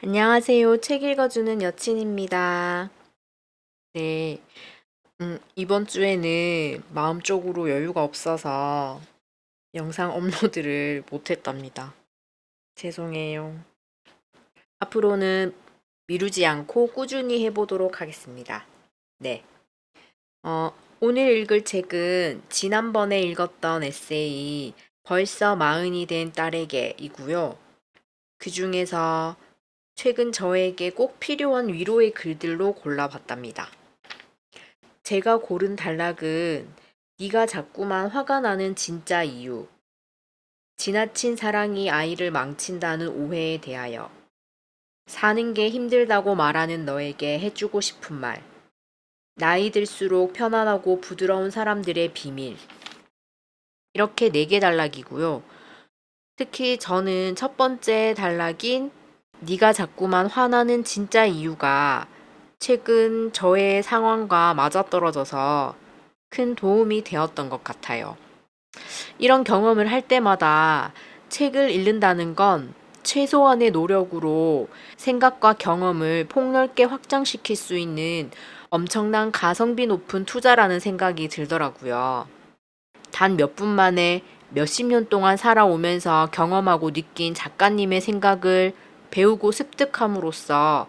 안녕하세요. 책 읽어주는 여친입니다. 네, 이번 주에는 마음적으로 여유가 없어서 영상 업로드를 못했답니다. 죄송해요. 앞으로는 미루지 않고 꾸준히 해보도록 하겠습니다. 네. 오늘 읽을 책은 지난번에 읽었던 에세이 벌써 마흔이 된 딸에게이고요. 그 중에서 최근 저에게 꼭 필요한 위로의 글들로 골라봤답니다. 제가 고른 단락은 네가 자꾸만 화가 나는 진짜 이유. 지나친 사랑이 아이를 망친다는 오해에 대하여. 사는 게 힘들다고 말하는 너에게 해주고 싶은 말. 나이 들수록 편안하고 부드러운 사람들의 비밀. 이렇게 4개 단락이고요. 특히 저는 첫 번째 단락인 네가 자꾸만 화나는 진짜 이유가 최근 저의 상황과 맞아떨어져서 큰 도움이 되었던 것 같아요. 이런 경험을 할 때마다 책을 읽는다는 건 최소한의 노력으로 생각과 경험을 폭넓게 확장시킬 수 있는 엄청난 가성비 높은 투자라는 생각이 들더라고요. 단 몇 분 만에 몇십 년 동안 살아오면서 경험하고 느낀 작가님의 생각을 배우고 습득함으로써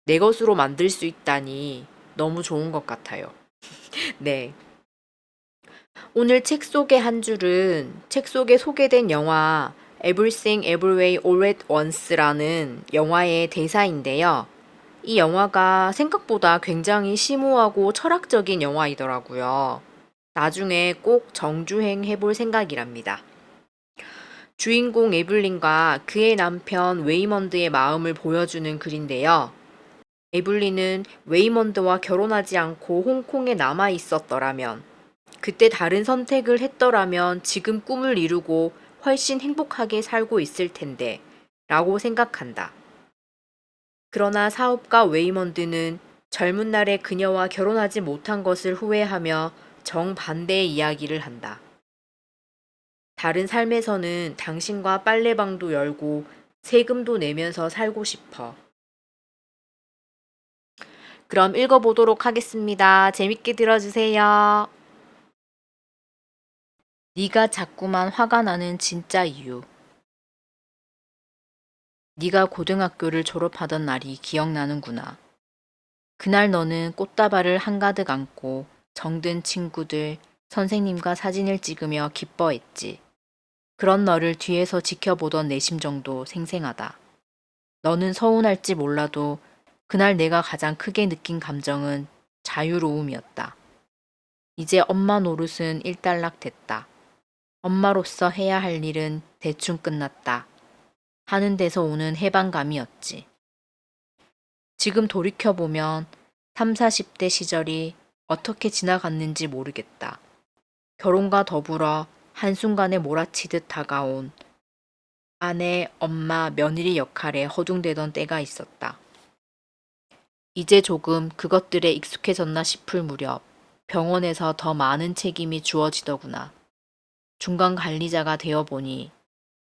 내 것으로 만들 수 있다니 너무 좋은 것 같아요. 네. 오늘 책 속의 한 줄은 책 속에 소개된 영화 Everything Everywhere All at Once라는 영화의 대사인데요. 이 영화가 생각보다 굉장히 심오하고 철학적인 영화이더라고요. 나중에 꼭 정주행 해볼 생각이랍니다. 주인공 에블린과 그의 남편 웨이먼드의 마음을 보여주는 글인데요. 에블린은 웨이먼드와 결혼하지 않고 홍콩에 남아 있었더라면, 그때 다른 선택을 했더라면 지금 꿈을 이루고 훨씬 행복하게 살고 있을 텐데, 라고 생각한다. 그러나 사업가 웨이먼드는 젊은 날에 그녀와 결혼하지 못한 것을 후회하며 정반대의 이야기를 한다. 다른 삶에서는 당신과 빨래방도 열고 세금도 내면서 살고 싶어. 그럼 읽어보도록 하겠습니다. 재밌게 들어주세요. 네가 자꾸만 화가 나는 진짜 이유. 네가 고등학교를 졸업하던 날이 기억나는구나. 그날 너는 꽃다발을 한가득 안고 정든 친구들, 선생님과 사진을 찍으며 기뻐했지. 그런 너를 뒤에서 지켜보던 내 심정도 생생하다. 너는 서운할지 몰라도 그날 내가 가장 크게 느낀 감정은 자유로움이었다. 이제 엄마 노릇은 일단락 됐다. 엄마로서 해야 할 일은 대충 끝났다. 하는 데서 오는 해방감이었지. 지금 돌이켜보면 3, 40대 시절이 어떻게 지나갔는지 모르겠다. 결혼과 더불어 한순간에 몰아치듯 다가온 아내, 엄마, 며느리 역할에 허둥대던 때가 있었다. 이제 조금 그것들에 익숙해졌나 싶을 무렵 병원에서 더 많은 책임이 주어지더구나. 중간 관리자가 되어보니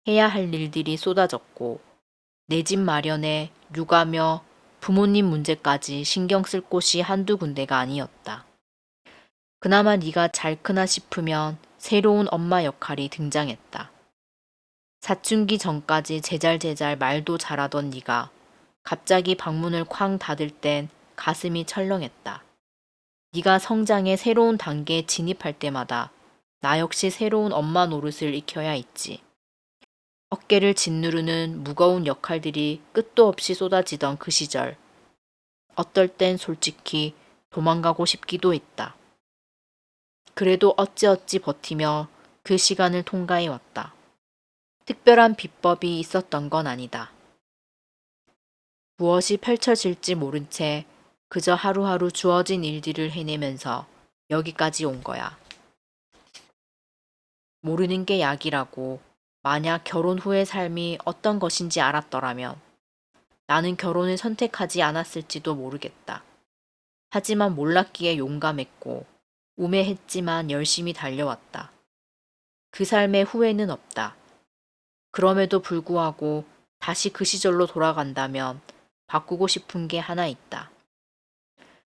해야 할 일들이 쏟아졌고 내 집 마련에 육아며 부모님 문제까지 신경 쓸 곳이 한두 군데가 아니었다. 그나마 네가 잘 크나 싶으면 새로운 엄마 역할이 등장했다. 사춘기 전까지 제잘제잘 말도 잘하던 네가 갑자기 방문을 쾅 닫을 땐 가슴이 철렁했다. 네가 성장의 새로운 단계에 진입할 때마다 나 역시 새로운 엄마 노릇을 익혀야 했지. 어깨를 짓누르는 무거운 역할들이 끝도 없이 쏟아지던 그 시절. 어떨 땐 솔직히 도망가고 싶기도 했다. 그래도 어찌어찌 버티며 그 시간을 통과해 왔다. 특별한 비법이 있었던 건 아니다. 무엇이 펼쳐질지 모른 채 그저 하루하루 주어진 일들을 해내면서 여기까지 온 거야. 모르는 게 약이라고 만약 결혼 후의 삶이 어떤 것인지 알았더라면 나는 결혼을 선택하지 않았을지도 모르겠다. 하지만 몰랐기에 용감했고 우매했지만 열심히 달려왔다. 그 삶에 후회는 없다. 그럼에도 불구하고 다시 그 시절로 돌아간다면 바꾸고 싶은 게 하나 있다.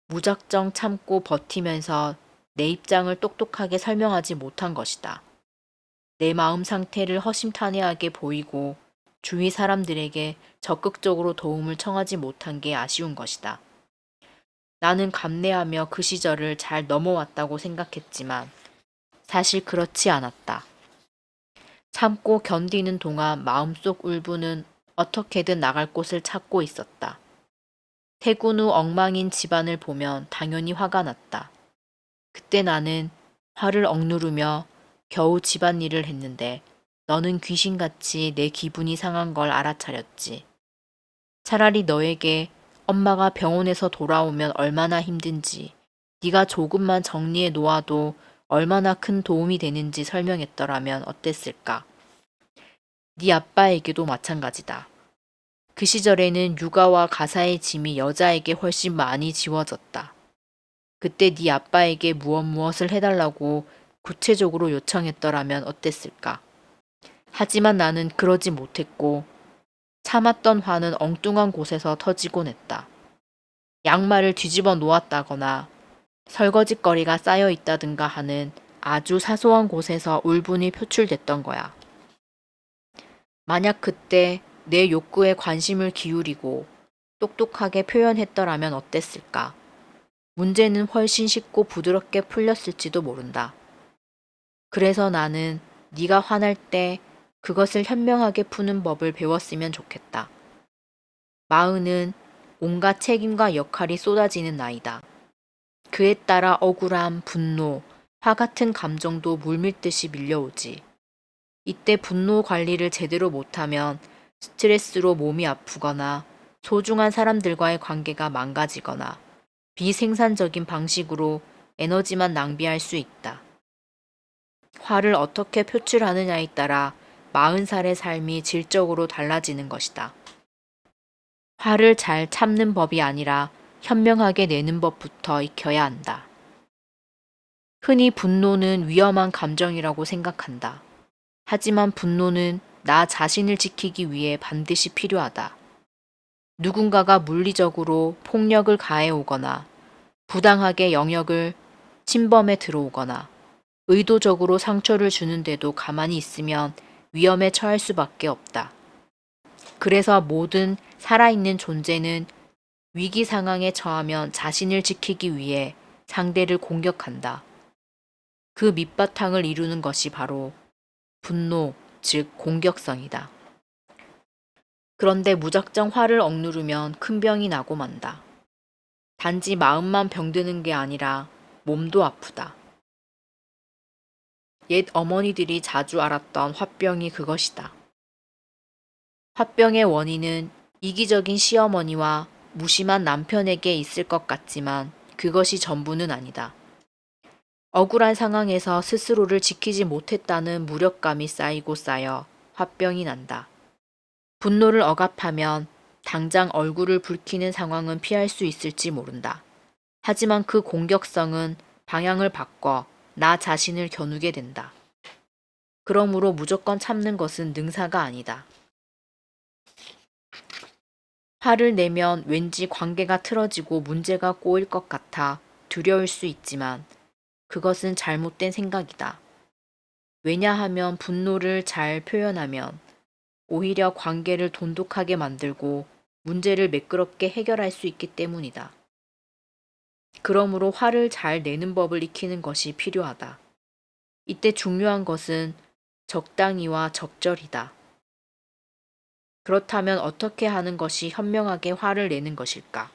무작정 참고 버티면서 내 입장을 똑똑하게 설명하지 못한 것이다. 내 마음 상태를 허심탄회하게 보이고 주위 사람들에게 적극적으로 도움을 청하지 못한 게 아쉬운 것이다. 나는 감내하며 그 시절을 잘 넘어왔다고 생각했지만 사실 그렇지 않았다. 참고 견디는 동안 마음속 울분은 어떻게든 나갈 곳을 찾고 있었다. 퇴근 후 엉망인 집안을 보면 당연히 화가 났다. 그때 나는 화를 억누르며 겨우 집안일을 했는데 너는 귀신같이 내 기분이 상한 걸 알아차렸지. 차라리 너에게 엄마가 병원에서 돌아오면 얼마나 힘든지, 네가 조금만 정리해 놓아도 얼마나 큰 도움이 되는지 설명했더라면 어땠을까? 네 아빠에게도 마찬가지다. 그 시절에는 육아와 가사의 짐이 여자에게 훨씬 많이 지워졌다. 그때 네 아빠에게 무엇을 해달라고 구체적으로 요청했더라면 어땠을까? 하지만 나는 그러지 못했고 참았던 화는 엉뚱한 곳에서 터지곤 했다. 양말을 뒤집어 놓았다거나 설거지거리가 쌓여 있다든가 하는 아주 사소한 곳에서 울분이 표출됐던 거야. 만약 그때 내 욕구에 관심을 기울이고 똑똑하게 표현했더라면 어땠을까? 문제는 훨씬 쉽고 부드럽게 풀렸을지도 모른다. 그래서 나는 네가 화날 때 그것을 현명하게 푸는 법을 배웠으면 좋겠다. 마흔은 온갖 책임과 역할이 쏟아지는 나이다. 그에 따라 억울함, 분노, 화 같은 감정도 물밀듯이 밀려오지. 이때 분노 관리를 제대로 못하면 스트레스로 몸이 아프거나 소중한 사람들과의 관계가 망가지거나 비생산적인 방식으로 에너지만 낭비할 수 있다. 화를 어떻게 표출하느냐에 따라 40살의 삶이 질적으로 달라지는 것이다. 화를 잘 참는 법이 아니라 현명하게 내는 법부터 익혀야 한다. 흔히 분노는 위험한 감정이라고 생각한다. 하지만 분노는 나 자신을 지키기 위해 반드시 필요하다. 누군가가 물리적으로 폭력을 가해오거나 부당하게 영역을 침범해 들어오거나 의도적으로 상처를 주는데도 가만히 있으면 위험에 처할 수밖에 없다. 그래서 모든 살아있는 존재는 위기 상황에 처하면 자신을 지키기 위해 상대를 공격한다. 그 밑바탕을 이루는 것이 바로 분노, 즉 공격성이다. 그런데 무작정 화를 억누르면 큰 병이 나고 만다. 단지 마음만 병드는 게 아니라 몸도 아프다. 옛 어머니들이 자주 앓았던 화병이 그것이다. 화병의 원인은 이기적인 시어머니와 무심한 남편에게 있을 것 같지만 그것이 전부는 아니다. 억울한 상황에서 스스로를 지키지 못했다는 무력감이 쌓이고 쌓여 화병이 난다. 분노를 억압하면 당장 얼굴을 붉히는 상황은 피할 수 있을지 모른다. 하지만 그 공격성은 방향을 바꿔 나 자신을 겨누게 된다. 그러므로 무조건 참는 것은 능사가 아니다. 화를 내면 왠지 관계가 틀어지고 문제가 꼬일 것 같아 두려울 수 있지만 그것은 잘못된 생각이다. 왜냐하면 분노를 잘 표현하면 오히려 관계를 돈독하게 만들고 문제를 매끄럽게 해결할 수 있기 때문이다. 그러므로 화를 잘 내는 법을 익히는 것이 필요하다. 이때 중요한 것은 적당히와 적절이다. 그렇다면 어떻게 하는 것이 현명하게 화를 내는 것일까?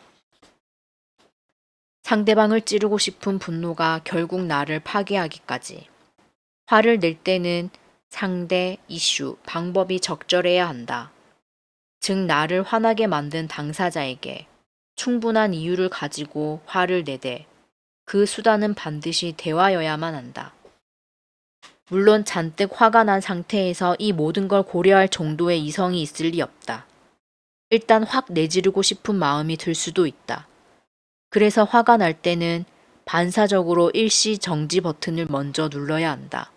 상대방을 찌르고 싶은 분노가 결국 나를 파괴하기까지. 화를 낼 때는 상대, 이슈, 방법이 적절해야 한다. 즉 나를 화나게 만든 당사자에게 충분한 이유를 가지고 화를 내되 그 수단은 반드시 대화여야만 한다. 물론 잔뜩 화가 난 상태에서 이 모든 걸 고려할 정도의 이성이 있을 리 없다. 일단 확 내지르고 싶은 마음이 들 수도 있다. 그래서 화가 날 때는 반사적으로 일시 정지 버튼을 먼저 눌러야 한다.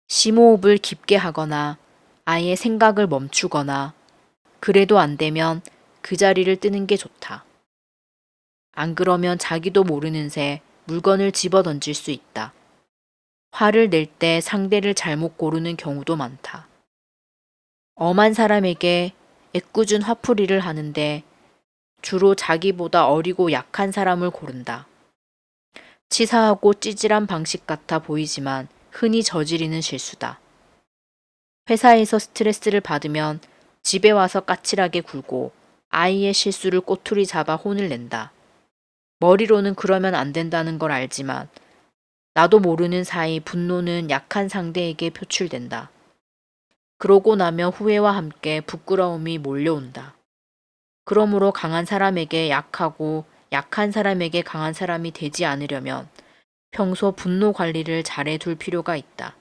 심호흡을 깊게 하거나 아예 생각을 멈추거나 그래도 안 되면 그 자리를 뜨는 게 좋다. 안 그러면 자기도 모르는 새 물건을 집어 던질 수 있다. 화를 낼 때 상대를 잘못 고르는 경우도 많다. 엄한 사람에게 애꿎은 화풀이를 하는데 주로 자기보다 어리고 약한 사람을 고른다. 치사하고 찌질한 방식 같아 보이지만 흔히 저지르는 실수다. 회사에서 스트레스를 받으면 집에 와서 까칠하게 굴고 아이의 실수를 꼬투리 잡아 혼을 낸다. 머리로는 그러면 안 된다는 걸 알지만 나도 모르는 사이 분노는 약한 상대에게 표출된다. 그러고 나면 후회와 함께 부끄러움이 몰려온다. 그러므로 강한 사람에게 약하고 약한 사람에게 강한 사람이 되지 않으려면 평소 분노 관리를 잘해둘 필요가 있다.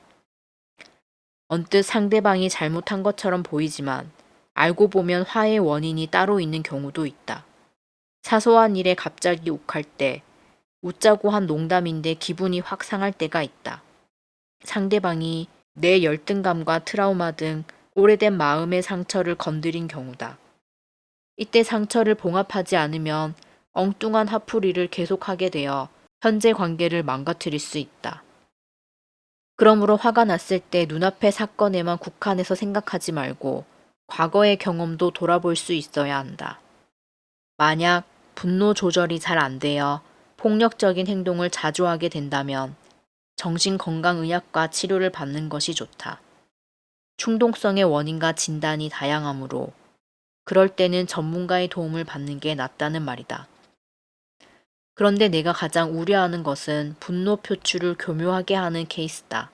언뜻 상대방이 잘못한 것처럼 보이지만 알고 보면 화의 원인이 따로 있는 경우도 있다. 사소한 일에 갑자기 욱할 때 웃자고 한 농담인데 기분이 확 상할 때가 있다. 상대방이 내 열등감과 트라우마 등 오래된 마음의 상처를 건드린 경우다. 이때 상처를 봉합하지 않으면 엉뚱한 화풀이를 계속하게 되어 현재 관계를 망가뜨릴 수 있다. 그러므로 화가 났을 때 눈앞의 사건에만 국한해서 생각하지 말고 과거의 경험도 돌아볼 수 있어야 한다. 만약 분노 조절이 잘 안 되어 폭력적인 행동을 자주 하게 된다면 정신건강의학과 치료를 받는 것이 좋다. 충동성의 원인과 진단이 다양하므로 그럴 때는 전문가의 도움을 받는 게 낫다는 말이다. 그런데 내가 가장 우려하는 것은 분노 표출을 교묘하게 하는 케이스다.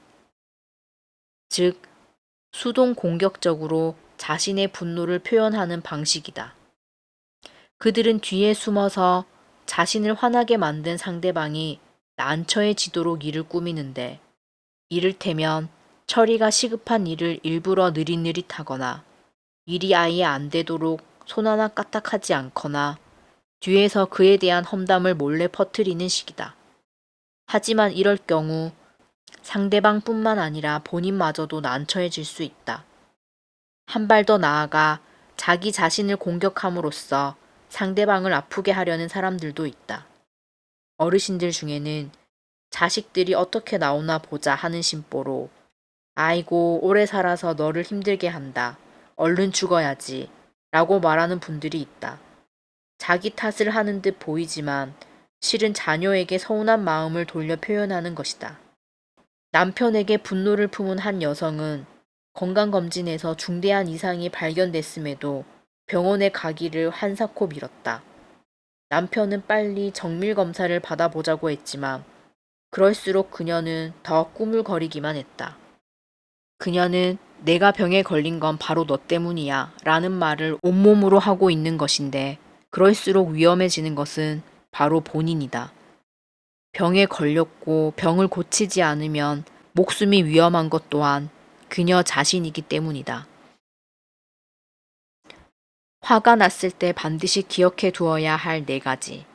즉, 수동 공격적으로 자신의 분노를 표현하는 방식이다. 그들은 뒤에 숨어서 자신을 화나게 만든 상대방이 난처해지도록 일을 꾸미는데, 이를테면 처리가 시급한 일을 일부러 느릿느릿하거나 일이 아예 안 되도록 손 하나 까딱하지 않거나 뒤에서 그에 대한 험담을 몰래 퍼뜨리는 식이다. 하지만 이럴 경우 상대방뿐만 아니라 본인마저도 난처해질 수 있다. 한 발 더 나아가 자기 자신을 공격함으로써 상대방을 아프게 하려는 사람들도 있다. 어르신들 중에는 자식들이 어떻게 나오나 보자 하는 심보로 아이고 오래 살아서 너를 힘들게 한다. 얼른 죽어야지. 라고 말하는 분들이 있다. 자기 탓을 하는 듯 보이지만 실은 자녀에게 서운한 마음을 돌려 표현하는 것이다. 남편에게 분노를 품은 한 여성은 건강검진에서 중대한 이상이 발견됐음에도 병원에 가기를 한사코 미뤘다. 남편은 빨리 정밀검사를 받아보자고 했지만 그럴수록 그녀는 더 꾸물거리기만 했다. 그녀는 내가 병에 걸린 건 바로 너 때문이야 라는 말을 온몸으로 하고 있는 것인데 그럴수록 위험해지는 것은 바로 본인이다. 병에 걸렸고 병을 고치지 않으면 목숨이 위험한 것 또한 그녀 자신이기 때문이다. 화가 났을 때 반드시 기억해 두어야 할 4가지.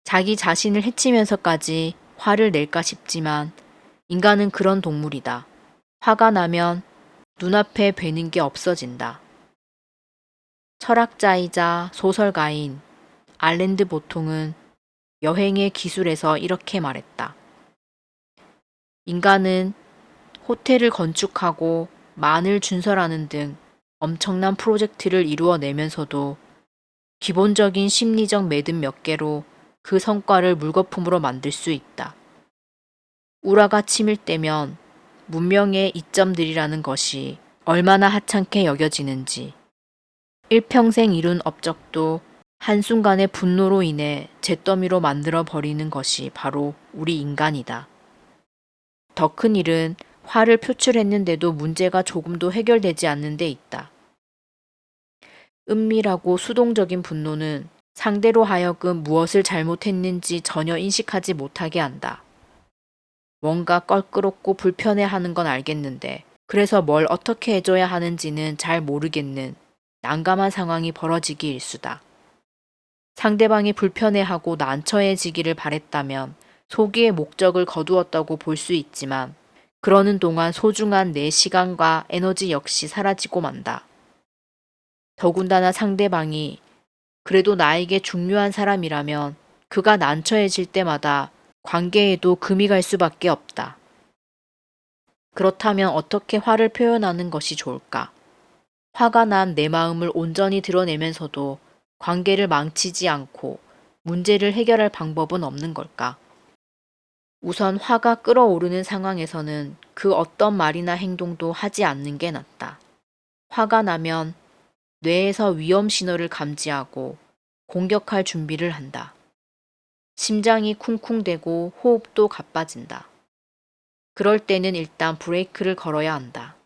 자기 자신을 해치면서까지 화를 낼까 싶지만 인간은 그런 동물이다. 화가 나면 눈앞에 뵈는 게 없어진다. 철학자이자 소설가인 알렌드 보통은 여행의 기술에서 이렇게 말했다. 인간은 호텔을 건축하고 만을 준설하는 등 엄청난 프로젝트를 이루어내면서도 기본적인 심리적 매듭 몇 개로 그 성과를 물거품으로 만들 수 있다. 우라가 치밀 때면 문명의 이점들이라는 것이 얼마나 하찮게 여겨지는지, 일평생 이룬 업적도 한순간의 분노로 인해 잿더미로 만들어 버리는 것이 바로 우리 인간이다. 더 큰 일은 화를 표출했는데도 문제가 조금도 해결되지 않는 데 있다. 은밀하고 수동적인 분노는 상대로 하여금 무엇을 잘못했는지 전혀 인식하지 못하게 한다. 뭔가 껄끄럽고 불편해하는 건 알겠는데 그래서 뭘 어떻게 해줘야 하는지는 잘 모르겠는 난감한 상황이 벌어지기 일쑤다. 상대방이 불편해하고 난처해지기를 바랬다면 소기의 목적을 거두었다고 볼 수 있지만 그러는 동안 소중한 내 시간과 에너지 역시 사라지고 만다. 더군다나 상대방이 그래도 나에게 중요한 사람이라면 그가 난처해질 때마다 관계에도 금이 갈 수밖에 없다. 그렇다면 어떻게 화를 표현하는 것이 좋을까? 화가 난 내 마음을 온전히 드러내면서도 관계를 망치지 않고 문제를 해결할 방법은 없는 걸까? 우선 화가 끓어오르는 상황에서는 그 어떤 말이나 행동도 하지 않는 게 낫다. 화가 나면 뇌에서 위험 신호를 감지하고 공격할 준비를 한다. 심장이 쿵쿵대고 호흡도 가빠진다. 그럴 때는 일단 브레이크를 걸어야 한다.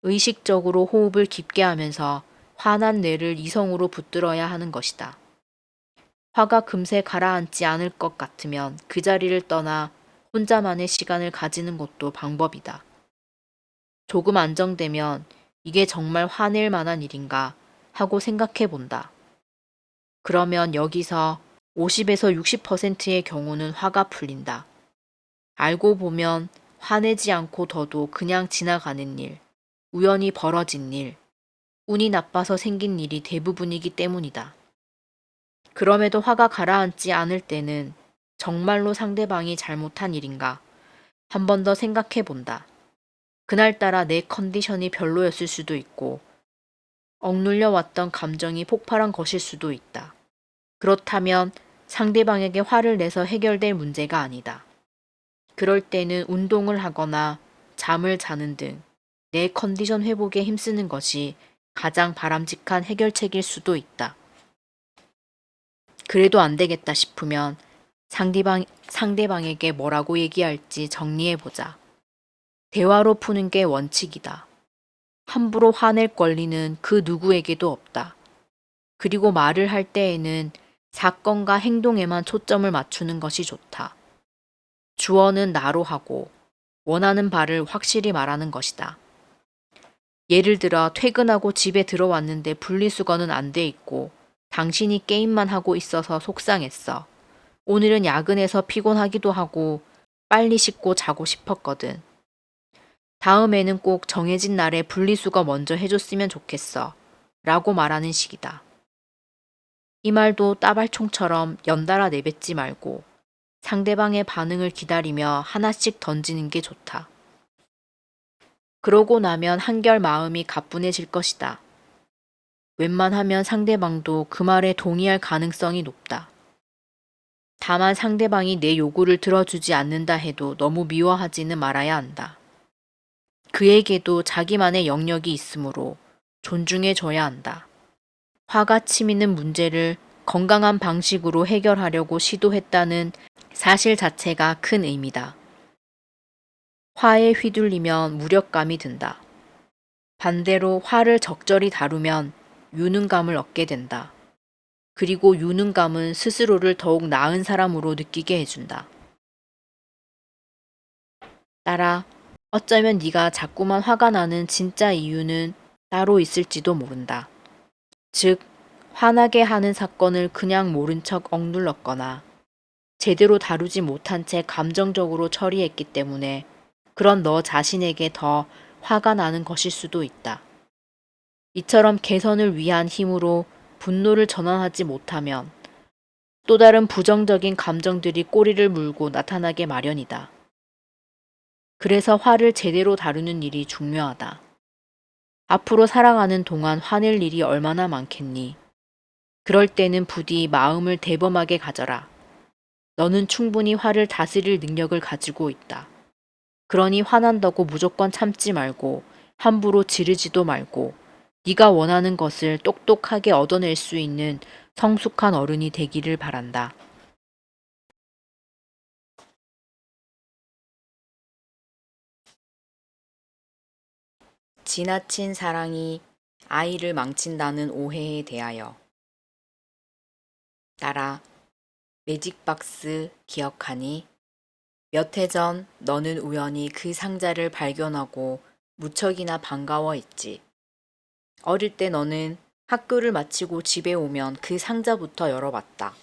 의식적으로 호흡을 깊게 하면서 화난 뇌를 이성으로 붙들어야 하는 것이다. 화가 금세 가라앉지 않을 것 같으면 그 자리를 떠나 혼자만의 시간을 가지는 것도 방법이다. 조금 안정되면 이게 정말 화낼 만한 일인가 하고 생각해 본다. 그러면 여기서 50에서 60%의 경우는 화가 풀린다. 알고 보면 화내지 않고 둬도 그냥 지나가는 일, 우연히 벌어진 일, 운이 나빠서 생긴 일이 대부분이기 때문이다. 그럼에도 화가 가라앉지 않을 때는 정말로 상대방이 잘못한 일인가 한 번 더 생각해 본다. 그날따라 내 컨디션이 별로였을 수도 있고 억눌려 왔던 감정이 폭발한 것일 수도 있다. 그렇다면 상대방에게 화를 내서 해결될 문제가 아니다. 그럴 때는 운동을 하거나 잠을 자는 등 내 컨디션 회복에 힘쓰는 것이 가장 바람직한 해결책일 수도 있다. 그래도 안 되겠다 싶으면 상대방에게 뭐라고 얘기할지 정리해보자. 대화로 푸는 게 원칙이다. 함부로 화낼 권리는 그 누구에게도 없다. 그리고 말을 할 때에는 사건과 행동에만 초점을 맞추는 것이 좋다. 주어는 나로 하고 원하는 바를 확실히 말하는 것이다. 예를 들어 퇴근하고 집에 들어왔는데 분리수거는 안 돼 있고 당신이 게임만 하고 있어서 속상했어. 오늘은 야근해서 피곤하기도 하고 빨리 씻고 자고 싶었거든. 다음에는 꼭 정해진 날에 분리수거 먼저 해줬으면 좋겠어. 라고 말하는 식이다. 이 말도 따발총처럼 연달아 내뱉지 말고 상대방의 반응을 기다리며 하나씩 던지는 게 좋다. 그러고 나면 한결 마음이 가뿐해질 것이다. 웬만하면 상대방도 그 말에 동의할 가능성이 높다. 다만 상대방이 내 요구를 들어주지 않는다 해도 너무 미워하지는 말아야 한다. 그에게도 자기만의 영역이 있으므로 존중해줘야 한다. 화가 치미는 문제를 건강한 방식으로 해결하려고 시도했다는 사실 자체가 큰 의미다. 화에 휘둘리면 무력감이 든다. 반대로 화를 적절히 다루면 유능감을 얻게 된다. 그리고 유능감은 스스로를 더욱 나은 사람으로 느끼게 해준다. 따라 어쩌면 네가 자꾸만 화가 나는 진짜 이유는 따로 있을지도 모른다. 즉, 화나게 하는 사건을 그냥 모른 척 억눌렀거나 제대로 다루지 못한 채 감정적으로 처리했기 때문에 그런 너 자신에게 더 화가 나는 것일 수도 있다. 이처럼 개선을 위한 힘으로 분노를 전환하지 못하면 또 다른 부정적인 감정들이 꼬리를 물고 나타나게 마련이다. 그래서 화를 제대로 다루는 일이 중요하다. 앞으로 살아가는 동안 화낼 일이 얼마나 많겠니? 그럴 때는 부디 마음을 대범하게 가져라. 너는 충분히 화를 다스릴 능력을 가지고 있다. 그러니 화난다고 무조건 참지 말고 함부로 지르지도 말고 네가 원하는 것을 똑똑하게 얻어낼 수 있는 성숙한 어른이 되기를 바란다. 지나친 사랑이 아이를 망친다는 오해에 대하여 따라 매직박스 기억하니? 몇 해 전 너는 우연히 그 상자를 발견하고 무척이나 반가워했지. 어릴 때 너는 학교를 마치고 집에 오면 그 상자부터 열어봤다.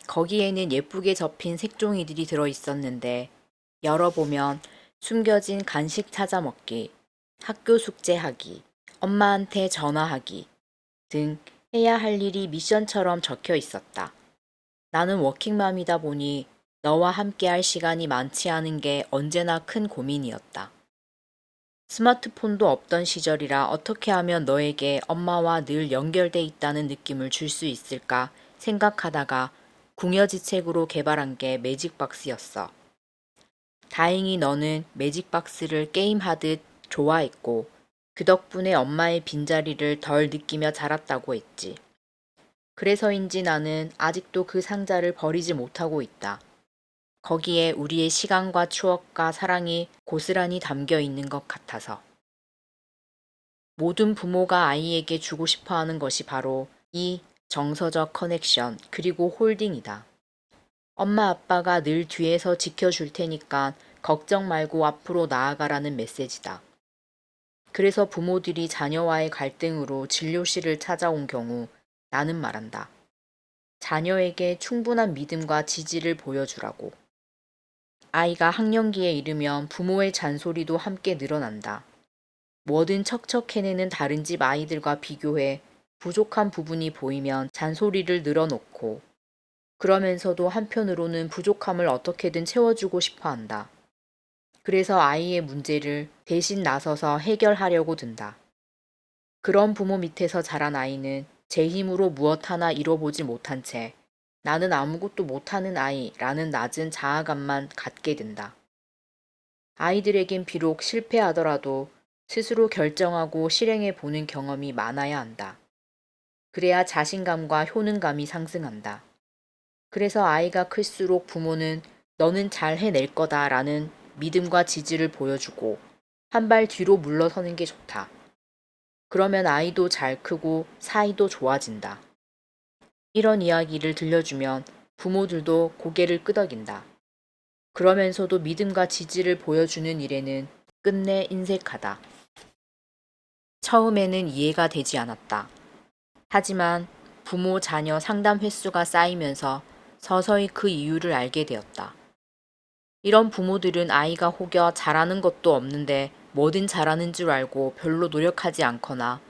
거기에는 예쁘게 접힌 색종이들이 들어 있었는데 열어보면 숨겨진 간식 찾아 먹기, 학교 숙제하기, 엄마한테 전화하기 등 해야 할 일이 미션처럼 적혀 있었다. 나는 워킹맘이다 보니 너와 함께할 시간이 많지 않은 게 언제나 큰 고민이었다. 스마트폰도 없던 시절이라 어떻게 하면 너에게 엄마와 늘 연결돼 있다는 느낌을 줄 수 있을까 생각하다가 궁여지책으로 개발한 게 매직박스였어. 다행히 너는 매직박스를 게임하듯 좋아했고 그 덕분에 엄마의 빈자리를 덜 느끼며 자랐다고 했지. 그래서인지 나는 아직도 그 상자를 버리지 못하고 있다. 거기에 우리의 시간과 추억과 사랑이 고스란히 담겨 있는 것 같아서. 모든 부모가 아이에게 주고 싶어 하는 것이 바로 이 정서적 커넥션 그리고 홀딩이다. 엄마 아빠가 늘 뒤에서 지켜줄 테니까 걱정 말고 앞으로 나아가라는 메시지다. 그래서 부모들이 자녀와의 갈등으로 진료실을 찾아온 경우 나는 말한다. 자녀에게 충분한 믿음과 지지를 보여주라고. 아이가 학령기에 이르면 부모의 잔소리도 함께 늘어난다. 뭐든 척척해내는 다른 집 아이들과 비교해 부족한 부분이 보이면 잔소리를 늘어놓고 그러면서도 한편으로는 부족함을 어떻게든 채워주고 싶어 한다. 그래서 아이의 문제를 대신 나서서 해결하려고 든다. 그런 부모 밑에서 자란 아이는 제 힘으로 무엇 하나 이뤄보지 못한 채 나는 아무것도 못하는 아이라는 낮은 자아감만 갖게 된다. 아이들에겐 비록 실패하더라도 스스로 결정하고 실행해 보는 경험이 많아야 한다. 그래야 자신감과 효능감이 상승한다. 그래서 아이가 클수록 부모는 너는 잘 해낼 거다라는 믿음과 지지를 보여주고 한 발 뒤로 물러서는 게 좋다. 그러면 아이도 잘 크고 사이도 좋아진다. 이런 이야기를 들려주면 부모들도 고개를 끄덕인다. 그러면서도 믿음과 지지를 보여주는 일에는 끝내 인색하다. 처음에는 이해가 되지 않았다. 하지만 부모 자녀 상담 횟수가 쌓이면서 서서히 그 이유를 알게 되었다. 이런 부모들은 아이가 혹여 잘하는 것도 없는데 뭐든 잘하는 줄 알고 별로 노력하지 않거나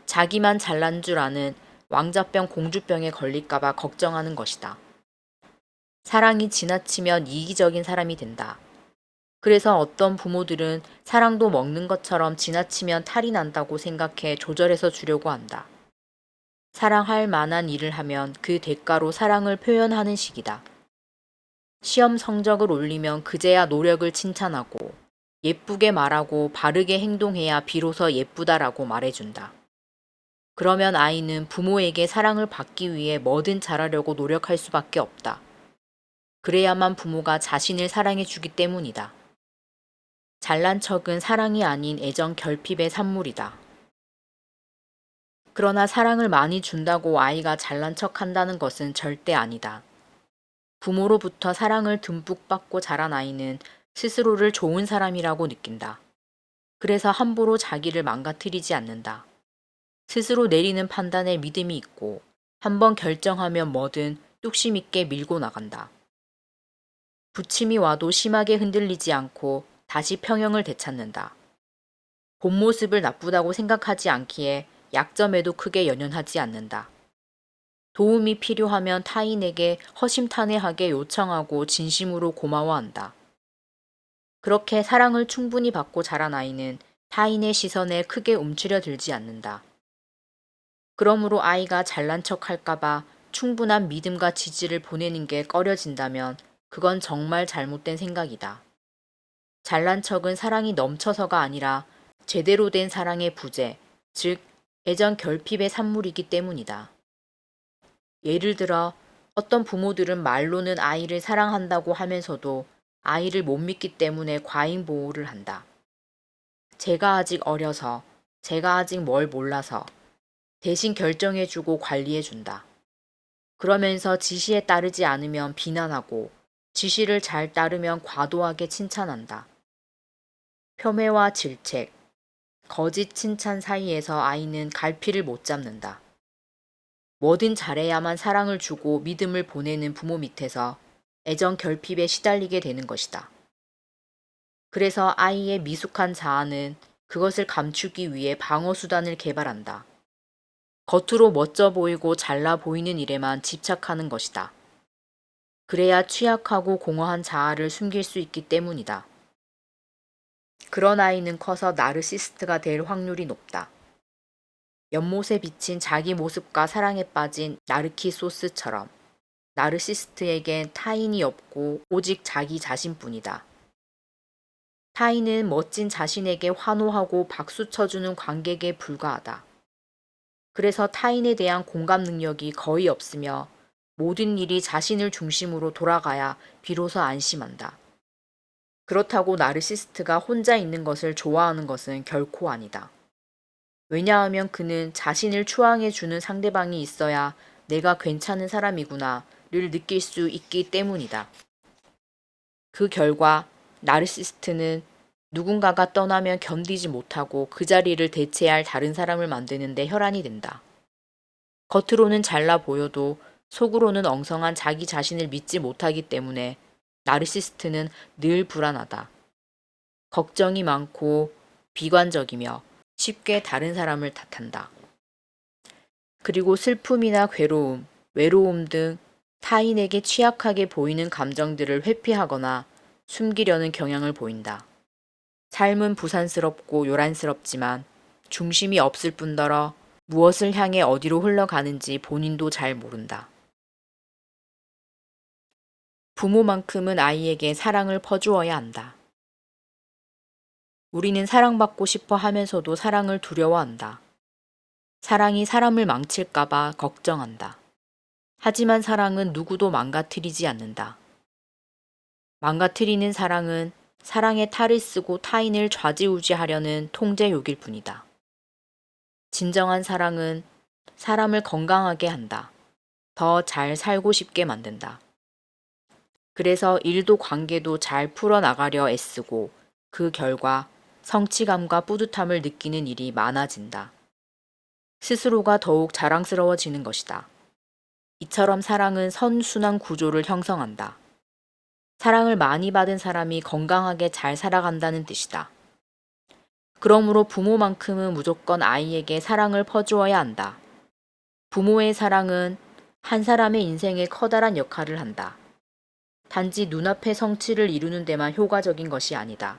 자기만 잘난 줄 아는 왕자병 공주병에 걸릴까봐 걱정하는 것이다. 사랑이 지나치면 이기적인 사람이 된다. 그래서 어떤 부모들은 사랑도 먹는 것처럼 지나치면 탈이 난다고 생각해 조절해서 주려고 한다. 사랑할 만한 일을 하면 그 대가로 사랑을 표현하는 식이다. 시험 성적을 올리면 그제야 노력을 칭찬하고 예쁘게 말하고 바르게 행동해야 비로소 예쁘다라고 말해준다. 그러면 아이는 부모에게 사랑을 받기 위해 뭐든 잘하려고 노력할 수밖에 없다. 그래야만 부모가 자신을 사랑해주기 때문이다. 잘난 척은 사랑이 아닌 애정 결핍의 산물이다. 그러나 사랑을 많이 준다고 아이가 잘난 척 한다는 것은 절대 아니다. 부모로부터 사랑을 듬뿍 받고 자란 아이는 스스로를 좋은 사람이라고 느낀다. 그래서 함부로 자기를 망가뜨리지 않는다. 스스로 내리는 판단에 믿음이 있고 한번 결정하면 뭐든 뚝심 있게 밀고 나간다. 부침이 와도 심하게 흔들리지 않고 다시 평형을 되찾는다. 본 모습을 나쁘다고 생각하지 않기에 약점에도 크게 연연하지 않는다. 도움이 필요하면 타인에게 허심탄회하게 요청하고 진심으로 고마워한다. 그렇게 사랑을 충분히 받고 자란 아이는 타인의 시선에 크게 움츠려 들지 않는다. 그러므로 아이가 잘난 척 할까봐 충분한 믿음과 지지를 보내는 게 꺼려진다면 그건 정말 잘못된 생각이다. 잘난 척은 사랑이 넘쳐서가 아니라 제대로 된 사랑의 부재, 즉 애정 결핍의 산물이기 때문이다. 예를 들어 어떤 부모들은 말로는 아이를 사랑한다고 하면서도 아이를 못 믿기 때문에 과잉 보호를 한다. 제가 아직 어려서, 제가 아직 뭘 몰라서 대신 결정해주고 관리해준다. 그러면서 지시에 따르지 않으면 비난하고 지시를 잘 따르면 과도하게 칭찬한다. 폄훼와 질책, 거짓 칭찬 사이에서 아이는 갈피를 못 잡는다. 뭐든 잘해야만 사랑을 주고 믿음을 보내는 부모 밑에서 애정 결핍에 시달리게 되는 것이다. 그래서 아이의 미숙한 자아는 그것을 감추기 위해 방어 수단을 개발한다. 겉으로 멋져 보이고 잘나 보이는 일에만 집착하는 것이다. 그래야 취약하고 공허한 자아를 숨길 수 있기 때문이다. 그런 아이는 커서 나르시스트가 될 확률이 높다. 연못에 비친 자기 모습과 사랑에 빠진 나르키소스처럼 나르시스트에겐 타인이 없고 오직 자기 자신뿐이다. 타인은 멋진 자신에게 환호하고 박수 쳐주는 관객에 불과하다. 그래서 타인에 대한 공감 능력이 거의 없으며 모든 일이 자신을 중심으로 돌아가야 비로소 안심한다. 그렇다고 나르시스트가 혼자 있는 것을 좋아하는 것은 결코 아니다. 왜냐하면 그는 자신을 추앙해주는 상대방이 있어야 내가 괜찮은 사람이구나를 느낄 수 있기 때문이다. 그 결과 나르시스트는 누군가가 떠나면 견디지 못하고 그 자리를 대체할 다른 사람을 만드는데 혈안이 된다. 겉으로는 잘나 보여도 속으로는 엉성한 자기 자신을 믿지 못하기 때문에 나르시스트는 늘 불안하다. 걱정이 많고 비관적이며 쉽게 다른 사람을 탓한다. 그리고 슬픔이나 괴로움, 외로움 등 타인에게 취약하게 보이는 감정들을 회피하거나 숨기려는 경향을 보인다. 삶은 부산스럽고 요란스럽지만 중심이 없을 뿐더러 무엇을 향해 어디로 흘러가는지 본인도 잘 모른다. 부모만큼은 아이에게 사랑을 퍼주어야 한다. 우리는 사랑받고 싶어 하면서도 사랑을 두려워한다. 사랑이 사람을 망칠까봐 걱정한다. 하지만 사랑은 누구도 망가뜨리지 않는다. 망가뜨리는 사랑은 사랑의 탈을 쓰고 타인을 좌지우지하려는 통제욕일 뿐이다. 진정한 사랑은 사람을 건강하게 한다. 더 잘 살고 싶게 만든다. 그래서 일도 관계도 잘 풀어나가려 애쓰고 그 결과 성취감과 뿌듯함을 느끼는 일이 많아진다. 스스로가 더욱 자랑스러워지는 것이다. 이처럼 사랑은 선순환 구조를 형성한다. 사랑을 많이 받은 사람이 건강하게 잘 살아간다는 뜻이다. 그러므로 부모만큼은 무조건 아이에게 사랑을 퍼주어야 한다. 부모의 사랑은 한 사람의 인생에 커다란 역할을 한다. 단지 눈앞의 성취를 이루는 데만 효과적인 것이 아니다.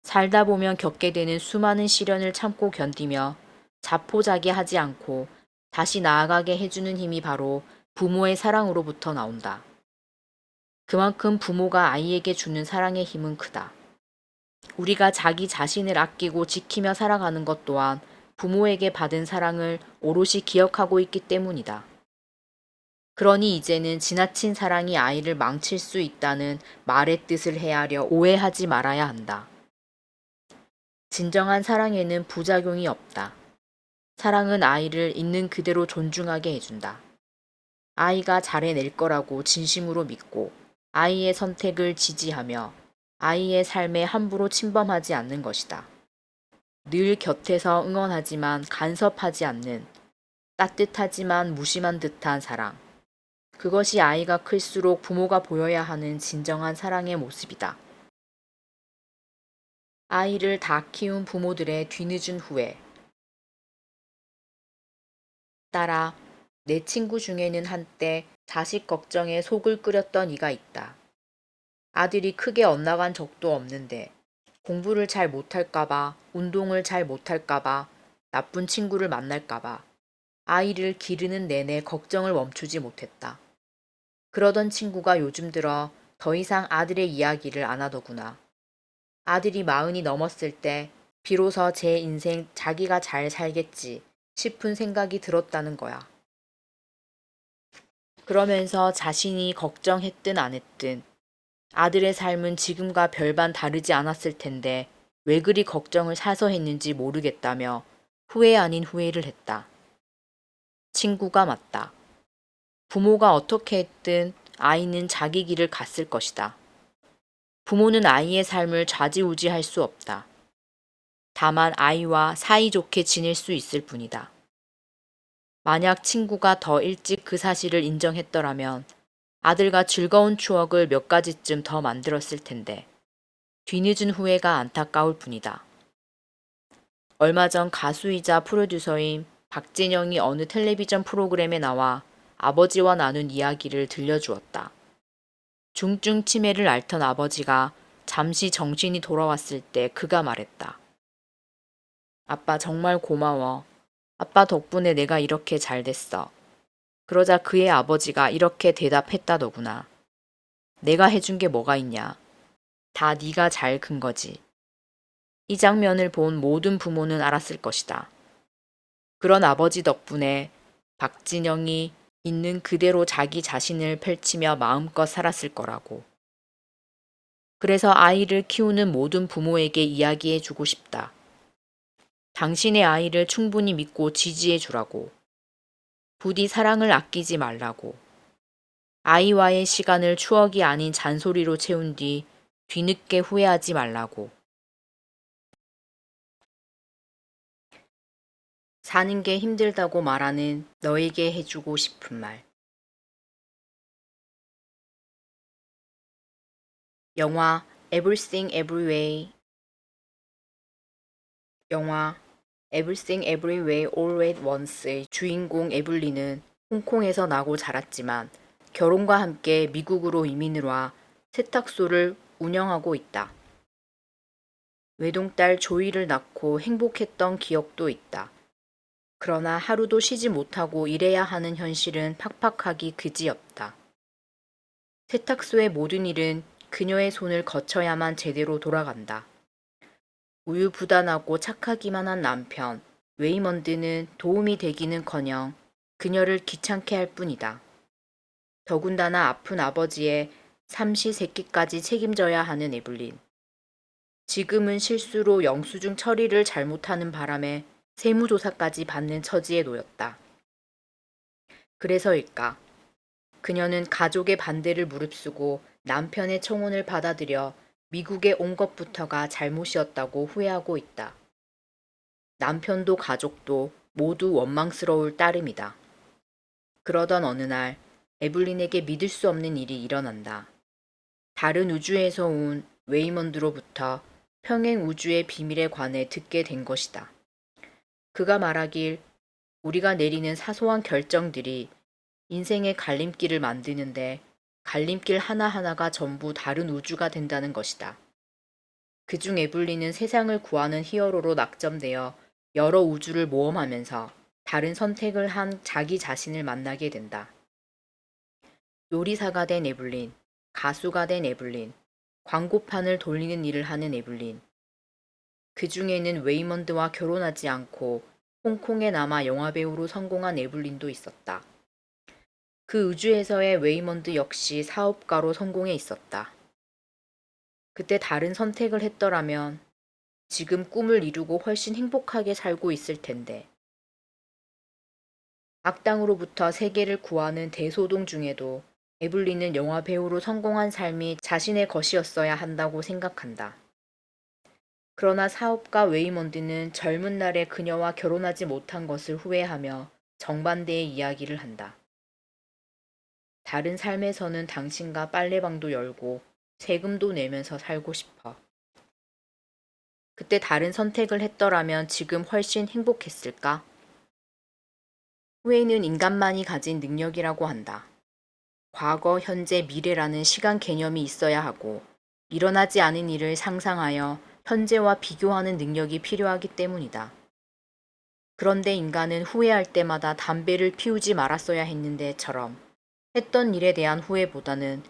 살다 보면 겪게 되는 수많은 시련을 참고 견디며 자포자기하지 않고 다시 나아가게 해주는 힘이 바로 부모의 사랑으로부터 나온다. 그만큼 부모가 아이에게 주는 사랑의 힘은 크다. 우리가 자기 자신을 아끼고 지키며 살아가는 것 또한 부모에게 받은 사랑을 오롯이 기억하고 있기 때문이다. 그러니 이제는 지나친 사랑이 아이를 망칠 수 있다는 말의 뜻을 헤아려 오해하지 말아야 한다. 진정한 사랑에는 부작용이 없다. 사랑은 아이를 있는 그대로 존중하게 해준다. 아이가 잘해낼 거라고 진심으로 믿고 아이의 선택을 지지하며 아이의 삶에 함부로 침범하지 않는 것이다. 늘 곁에서 응원하지만 간섭하지 않는 따뜻하지만 무심한 듯한 사랑. 그것이 아이가 클수록 부모가 보여야 하는 진정한 사랑의 모습이다. 아이를 다 키운 부모들의 뒤늦은 후회. 딸아, 내 친구 중에는 한때 자식 걱정에 속을 끓였던 이가 있다. 아들이 크게 엇나간 적도 없는데 공부를 잘 못할까봐, 운동을 잘 못할까봐, 나쁜 친구를 만날까봐 아이를 기르는 내내 걱정을 멈추지 못했다. 그러던 친구가 요즘 들어 더 이상 아들의 이야기를 안 하더구나. 아들이 40이 넘었을 때 비로소 제 인생 자기가 잘 살겠지 싶은 생각이 들었다는 거야. 그러면서 자신이 걱정했든 안 했든 아들의 삶은 지금과 별반 다르지 않았을 텐데 왜 그리 걱정을 사서 했는지 모르겠다며 후회 아닌 후회를 했다. 친구가 맞다. 부모가 어떻게 했든 아이는 자기 길을 갔을 것이다. 부모는 아이의 삶을 좌지우지할 수 없다. 다만 아이와 사이좋게 지낼 수 있을 뿐이다. 만약 친구가 더 일찍 그 사실을 인정했더라면 아들과 즐거운 추억을 몇 가지쯤 더 만들었을 텐데 뒤늦은 후회가 안타까울 뿐이다. 얼마 전 가수이자 프로듀서인 박진영이 어느 텔레비전 프로그램에 나와 아버지와 나눈 이야기를 들려주었다. 중증 치매를 앓던 아버지가 잠시 정신이 돌아왔을 때 그가 말했다. 아빠 정말 고마워. 아빠 덕분에 내가 이렇게 잘 됐어. 그러자 그의 아버지가 이렇게 대답했다더구나. 내가 해준 게 뭐가 있냐. 다 네가 잘 큰 거지. 이 장면을 본 모든 부모는 알았을 것이다. 그런 아버지 덕분에 박진영이 있는 그대로 자기 자신을 펼치며 마음껏 살았을 거라고. 그래서 아이를 키우는 모든 부모에게 이야기해 주고 싶다. 당신의 아이를 충분히 믿고 지지해 주라고. 부디 사랑을 아끼지 말라고. 아이와의 시간을 추억이 아닌 잔소리로 채운 뒤 뒤늦게 후회하지 말라고. 사는 게 힘들다고 말하는 너에게 해주고 싶은 말. 영화 Everything Everywhere 영화 Everything Everywhere All at Once의 주인공 에블린은 홍콩에서 나고 자랐지만 결혼과 함께 미국으로 이민을 와 세탁소를 운영하고 있다. 외동딸 조이를 낳고 행복했던 기억도 있다. 그러나 하루도 쉬지 못하고 일해야 하는 현실은 팍팍하기 그지없다. 세탁소의 모든 일은 그녀의 손을 거쳐야만 제대로 돌아간다. 우유부단하고 착하기만 한 남편, 웨이먼드는 도움이 되기는커녕 그녀를 귀찮게 할 뿐이다. 더군다나 아픈 아버지의 삼시세끼까지 책임져야 하는 에블린. 지금은 실수로 영수증 처리를 잘못하는 바람에 세무조사까지 받는 처지에 놓였다. 그래서일까? 그녀는 가족의 반대를 무릅쓰고 남편의 청혼을 받아들여 미국에 온 것부터가 잘못이었다고 후회하고 있다. 남편도 가족도 모두 원망스러울 따름이다. 그러던 어느 날 에블린에게 믿을 수 없는 일이 일어난다. 다른 우주에서 온 웨이먼드로부터 평행 우주의 비밀에 관해 듣게 된 것이다. 그가 말하길 우리가 내리는 사소한 결정들이 인생의 갈림길을 만드는데 갈림길 하나하나가 전부 다른 우주가 된다는 것이다. 그중 에블린은 세상을 구하는 히어로로 낙점되어 여러 우주를 모험하면서 다른 선택을 한 자기 자신을 만나게 된다. 요리사가 된 에블린, 가수가 된 에블린, 광고판을 돌리는 일을 하는 에블린. 그 중에는 웨이먼드와 결혼하지 않고 홍콩에 남아 영화배우로 성공한 에블린도 있었다. 그 우주에서의 웨이먼드 역시 사업가로 성공해 있었다. 그때 다른 선택을 했더라면 지금 꿈을 이루고 훨씬 행복하게 살고 있을 텐데. 악당으로부터 세계를 구하는 대소동 중에도 에블린은 영화 배우로 성공한 삶이 자신의 것이었어야 한다고 생각한다. 그러나 사업가 웨이먼드는 젊은 날에 그녀와 결혼하지 못한 것을 후회하며 정반대의 이야기를 한다. 다른 삶에서는 당신과 빨래방도 열고 세금도 내면서 살고 싶어. 그때 다른 선택을 했더라면 지금 훨씬 행복했을까? 후회는 인간만이 가진 능력이라고 한다. 과거, 현재, 미래라는 시간 개념이 있어야 하고 일어나지 않은 일을 상상하여 현재와 비교하는 능력이 필요하기 때문이다. 그런데 인간은 후회할 때마다 담배를 피우지 말았어야 했는데처럼 했던 일에 대한 후회보다는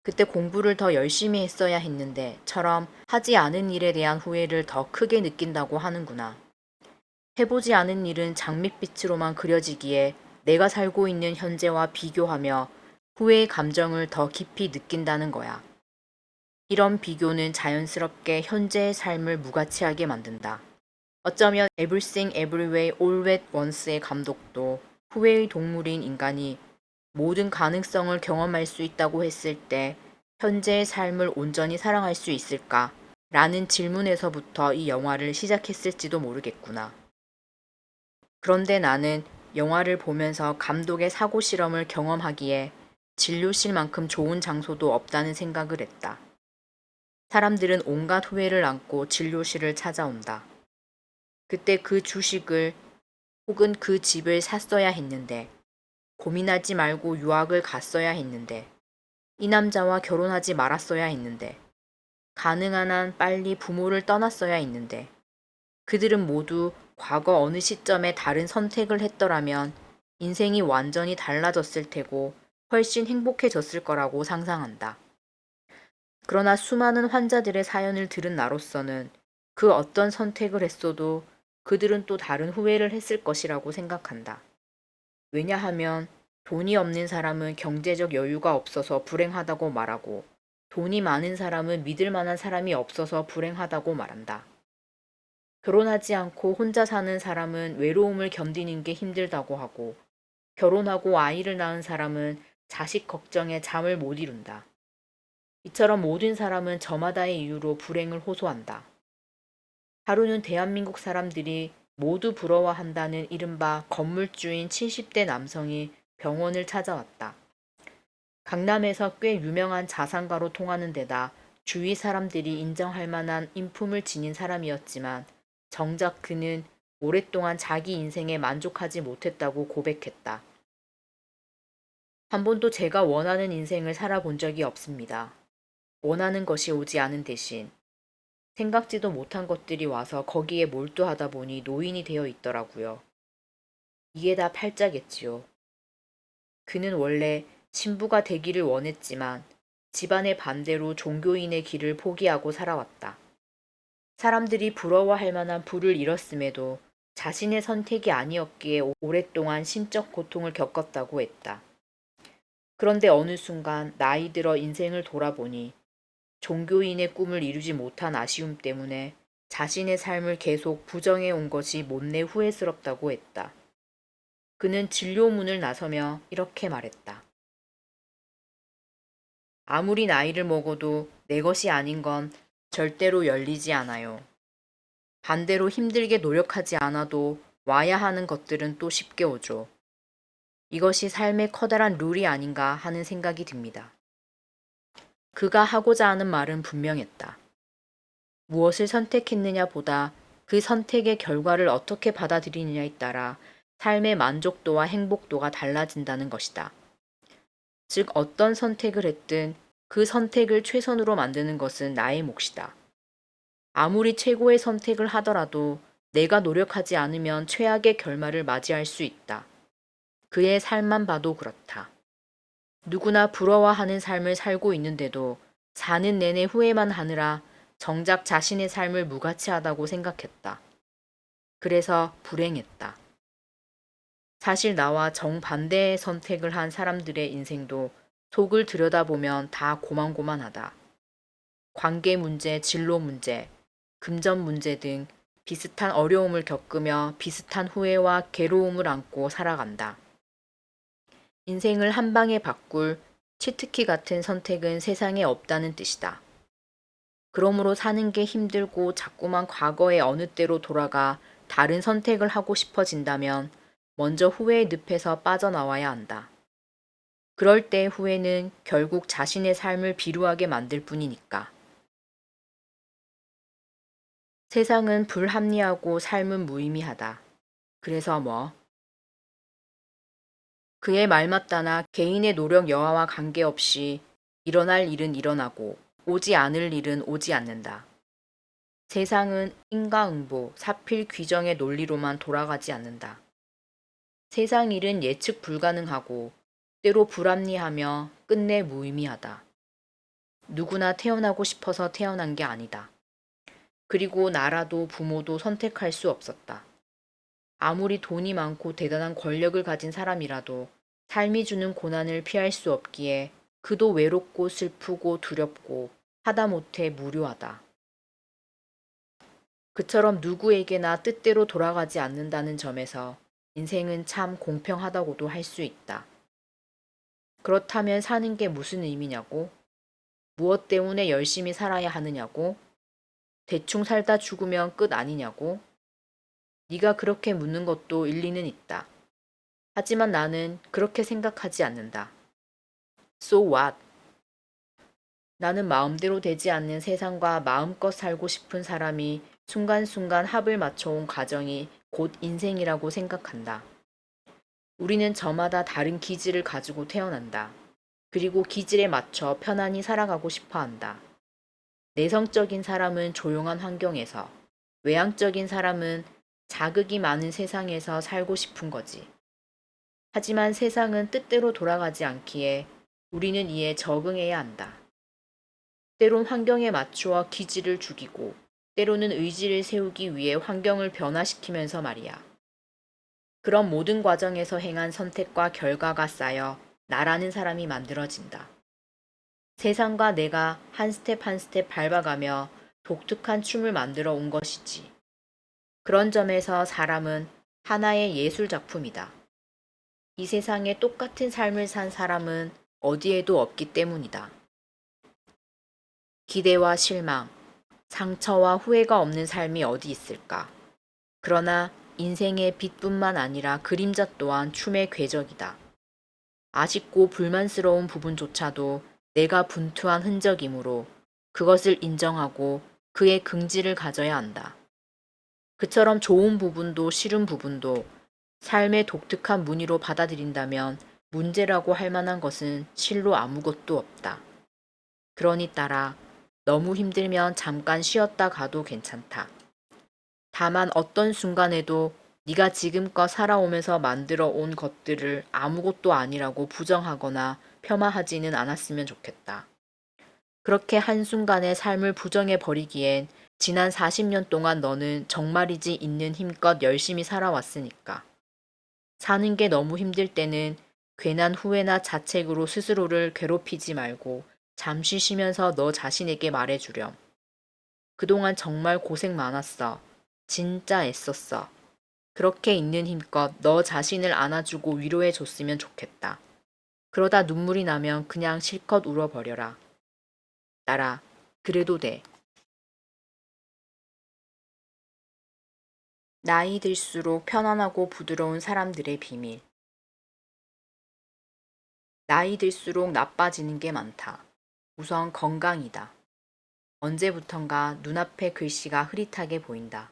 그때 공부를 더 열심히 했어야 했는데처럼 하지 않은 일에 대한 후회를 더 크게 느낀다고 하는구나. 해보지 않은 일은 장밋빛으로만 그려지기에 내가 살고 있는 현재와 비교하며 후회의 감정을 더 깊이 느낀다는 거야. 이런 비교는 자연스럽게 현재의 삶을 무가치하게 만든다. 어쩌면 Everything Everywhere All at Once의 감독도 후회의 동물인 인간이 모든 가능성을 경험할 수 있다고 했을 때 현재의 삶을 온전히 사랑할 수 있을까? 라는 질문에서부터 이 영화를 시작했을지도 모르겠구나. 그런데 나는 영화를 보면서 감독의 사고 실험을 경험하기에 진료실만큼 좋은 장소도 없다는 생각을 했다. 사람들은 온갖 후회를 안고 진료실을 찾아온다. 그때 그 주식을 혹은 그 집을 샀어야 했는데, 고민하지 말고 유학을 갔어야 했는데, 이 남자와 결혼하지 말았어야 했는데, 가능한 한 빨리 부모를 떠났어야 했는데, 그들은 모두 과거 어느 시점에 다른 선택을 했더라면 인생이 완전히 달라졌을 테고 훨씬 행복해졌을 거라고 상상한다. 그러나 수많은 환자들의 사연을 들은 나로서는 그 어떤 선택을 했어도 그들은 또 다른 후회를 했을 것이라고 생각한다. 왜냐하면 돈이 없는 사람은 경제적 여유가 없어서 불행하다고 말하고 돈이 많은 사람은 믿을 만한 사람이 없어서 불행하다고 말한다. 결혼하지 않고 혼자 사는 사람은 외로움을 견디는 게 힘들다고 하고 결혼하고 아이를 낳은 사람은 자식 걱정에 잠을 못 이룬다. 이처럼 모든 사람은 저마다의 이유로 불행을 호소한다. 하루는 대한민국 사람들이 모두 부러워한다는 이른바 건물주인 70대 남성이 병원을 찾아왔다. 강남에서 꽤 유명한 자산가로 통하는 데다 주위 사람들이 인정할 만한 인품을 지닌 사람이었지만 정작 그는 오랫동안 자기 인생에 만족하지 못했다고 고백했다. 한 번도 제가 원하는 인생을 살아본 적이 없습니다. 원하는 것이 오지 않은 대신 생각지도 못한 것들이 와서 거기에 몰두하다 보니 노인이 되어 있더라고요. 이게 다 팔자겠지요. 그는 원래 신부가 되기를 원했지만 집안의 반대로 종교인의 길을 포기하고 살아왔다. 사람들이 부러워할 만한 부를 잃었음에도 자신의 선택이 아니었기에 오랫동안 심적 고통을 겪었다고 했다. 그런데 어느 순간 나이 들어 인생을 돌아보니 종교인의 꿈을 이루지 못한 아쉬움 때문에 자신의 삶을 계속 부정해 온 것이 못내 후회스럽다고 했다. 그는 진료문을 나서며 이렇게 말했다. 아무리 나이를 먹어도 내 것이 아닌 건 절대로 열리지 않아요. 반대로 힘들게 노력하지 않아도 와야 하는 것들은 또 쉽게 오죠. 이것이 삶의 커다란 룰이 아닌가 하는 생각이 듭니다. 그가 하고자 하는 말은 분명했다. 무엇을 선택했느냐 보다 그 선택의 결과를 어떻게 받아들이느냐에 따라 삶의 만족도와 행복도가 달라진다는 것이다. 즉, 어떤 선택을 했든 그 선택을 최선으로 만드는 것은 나의 몫이다. 아무리 최고의 선택을 하더라도 내가 노력하지 않으면 최악의 결말을 맞이할 수 있다. 그의 삶만 봐도 그렇다. 누구나 부러워하는 삶을 살고 있는데도 사는 내내 후회만 하느라 정작 자신의 삶을 무가치하다고 생각했다. 그래서 불행했다. 사실 나와 정반대의 선택을 한 사람들의 인생도 속을 들여다보면 다 고만고만하다. 관계 문제, 진로 문제, 금전 문제 등 비슷한 어려움을 겪으며 비슷한 후회와 괴로움을 안고 살아간다. 인생을 한 방에 바꿀 치트키 같은 선택은 세상에 없다는 뜻이다. 그러므로 사는 게 힘들고 자꾸만 과거의 어느 때로 돌아가 다른 선택을 하고 싶어진다면 먼저 후회의 늪에서 빠져나와야 한다. 그럴 때 후회는 결국 자신의 삶을 비루하게 만들 뿐이니까. 세상은 불합리하고 삶은 무의미하다. 그래서 뭐? 그의 말 맞다나 개인의 노력 여하와 관계없이 일어날 일은 일어나고 오지 않을 일은 오지 않는다. 세상은 인과응보, 사필 규정의 논리로만 돌아가지 않는다. 세상 일은 예측 불가능하고 때로 불합리하며 끝내 무의미하다. 누구나 태어나고 싶어서 태어난 게 아니다. 그리고 나라도 부모도 선택할 수 없었다. 아무리 돈이 많고 대단한 권력을 가진 사람이라도 삶이 주는 고난을 피할 수 없기에 그도 외롭고 슬프고 두렵고 하다못해 무료하다. 그처럼 누구에게나 뜻대로 돌아가지 않는다는 점에서 인생은 참 공평하다고도 할 수 있다. 그렇다면 사는 게 무슨 의미냐고? 무엇 때문에 열심히 살아야 하느냐고? 대충 살다 죽으면 끝 아니냐고? 네가 그렇게 묻는 것도 일리는 있다. 하지만 나는 그렇게 생각하지 않는다. So what? 나는 마음대로 되지 않는 세상과 마음껏 살고 싶은 사람이 순간순간 합을 맞춰온 과정이 곧 인생이라고 생각한다. 우리는 저마다 다른 기질을 가지고 태어난다. 그리고 기질에 맞춰 편안히 살아가고 싶어 한다. 내성적인 사람은 조용한 환경에서, 외향적인 사람은 자극이 많은 세상에서 살고 싶은 거지. 하지만 세상은 뜻대로 돌아가지 않기에 우리는 이에 적응해야 한다. 때론 환경에 맞추어 기질을 죽이고, 때로는 의지를 세우기 위해 환경을 변화시키면서 말이야. 그런 모든 과정에서 행한 선택과 결과가 쌓여 나라는 사람이 만들어진다. 세상과 내가 한 스텝 한 스텝 밟아가며 독특한 춤을 만들어 온 것이지. 그런 점에서 사람은 하나의 예술 작품이다. 이 세상에 똑같은 삶을 산 사람은 어디에도 없기 때문이다. 기대와 실망, 상처와 후회가 없는 삶이 어디 있을까? 그러나 인생의 빛뿐만 아니라 그림자 또한 춤의 궤적이다. 아쉽고 불만스러운 부분조차도 내가 분투한 흔적이므로 그것을 인정하고 그의 긍지를 가져야 한다. 그처럼 좋은 부분도 싫은 부분도 삶의 독특한 무늬로 받아들인다면 문제라고 할 만한 것은 실로 아무것도 없다. 그러니 따라 너무 힘들면 잠깐 쉬었다 가도 괜찮다. 다만 어떤 순간에도 네가 지금껏 살아오면서 만들어 온 것들을 아무것도 아니라고 부정하거나 폄하하지는 않았으면 좋겠다. 그렇게 한순간에 삶을 부정해 버리기엔 지난 40년 동안 너는 정말이지 있는 힘껏 열심히 살아왔으니까. 사는 게 너무 힘들 때는 괜한 후회나 자책으로 스스로를 괴롭히지 말고 잠시 쉬면서 너 자신에게 말해주렴. 그동안 정말 고생 많았어. 진짜 애썼어. 그렇게 있는 힘껏 너 자신을 안아주고 위로해줬으면 좋겠다. 그러다 눈물이 나면 그냥 실컷 울어버려라. 나라, 그래도 돼. 나이 들수록 편안하고 부드러운 사람들의 비밀. 나이 들수록 나빠지는 게 많다. 우선 건강이다. 언제부턴가 눈앞에 글씨가 흐릿하게 보인다.